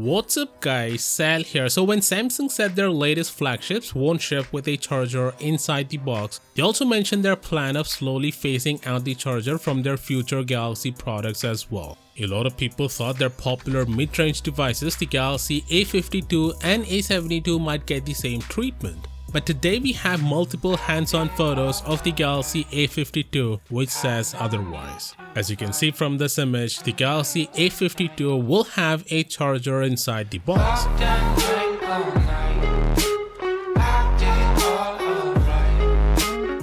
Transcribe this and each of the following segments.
What's up guys, Sal here. So when Samsung said their latest flagships won't ship with a charger inside the box, they also mentioned their plan of slowly phasing out the charger from their future Galaxy products as well. A lot of people thought their popular mid-range devices, the Galaxy A52 and A72, might get the same treatment. But today we have multiple hands-on photos of the Galaxy A52 which says otherwise. As you can see from this image, the Galaxy A52 will have a charger inside the box.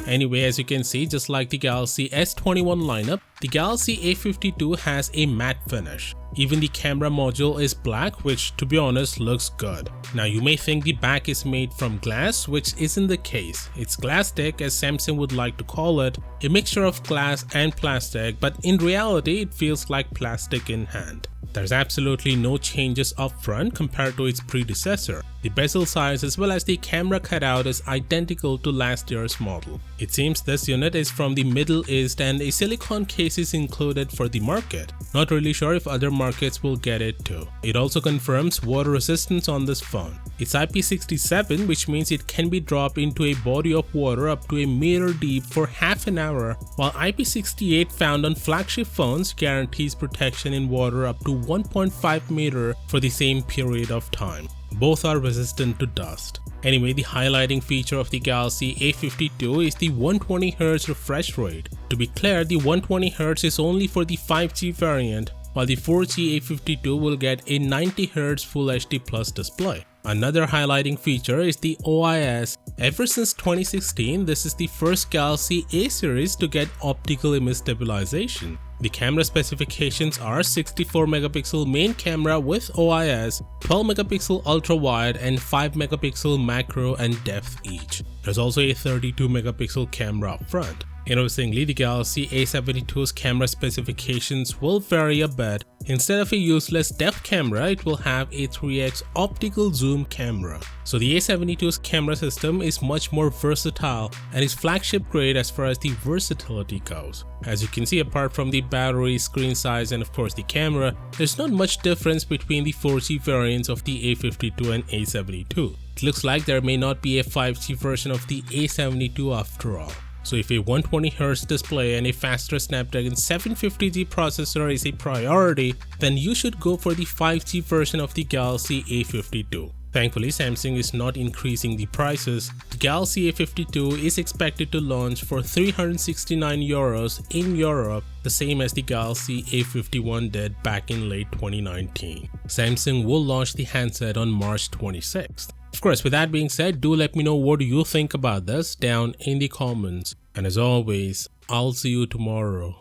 Anyway, as you can see, just like the Galaxy S21 lineup, the Galaxy A52 has a matte finish. Even the camera module is black, which to be honest looks good. Now you may think the back is made from glass, which isn't the case. It's plastic, as Samsung would like to call it, a mixture of glass and plastic, but in reality it feels like plastic in hand. There's absolutely no changes up front compared to its predecessor. The bezel size as well as the camera cutout is identical to last year's model. It seems this unit is from the Middle East and a silicone case is included for the market. Not really sure if other markets will get it too. It also confirms water resistance on this phone. It's IP67, which means it can be dropped into a body of water up to a meter deep for half an hour, while IP68 found on flagship phones guarantees protection in water up to 1.5 meter for the same period of time. Both are resistant to dust. Anyway, the highlighting feature of the Galaxy A52 is the 120Hz refresh rate. To be clear, the 120Hz is only for the 5G variant, while the 4G A52 will get a 90Hz Full HD Plus display. Another highlighting feature is the OIS. Ever since 2016, this is the first Galaxy A series to get optical image stabilization. The camera specifications are 64 megapixel main camera with OIS, 12 megapixel ultra wide and 5 megapixel macro and depth each. There's also a 32 megapixel camera up front. Interestingly, the Galaxy A72's camera specifications will vary a bit. Instead of a useless depth camera, it will have a 3x optical zoom camera. So the A72's camera system is much more versatile and is flagship grade as far as the versatility goes. As you can see, apart from the battery, screen size and of course the camera, there's not much difference between the 4G variants of the A52 and A72. It looks like there may not be a 5G version of the A72 after all. So if a 120Hz display and a faster Snapdragon 750G processor is a priority, then you should go for the 5G version of the Galaxy A52. Thankfully, Samsung is not increasing the prices. The Galaxy A52 is expected to launch for €369 in Europe, the same as the Galaxy A51 did back in late 2019. Samsung will launch the handset on March 26th. Of course, with that being said, do let me know what you think about this down in the comments. And as always, I'll see you tomorrow.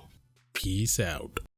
Peace out.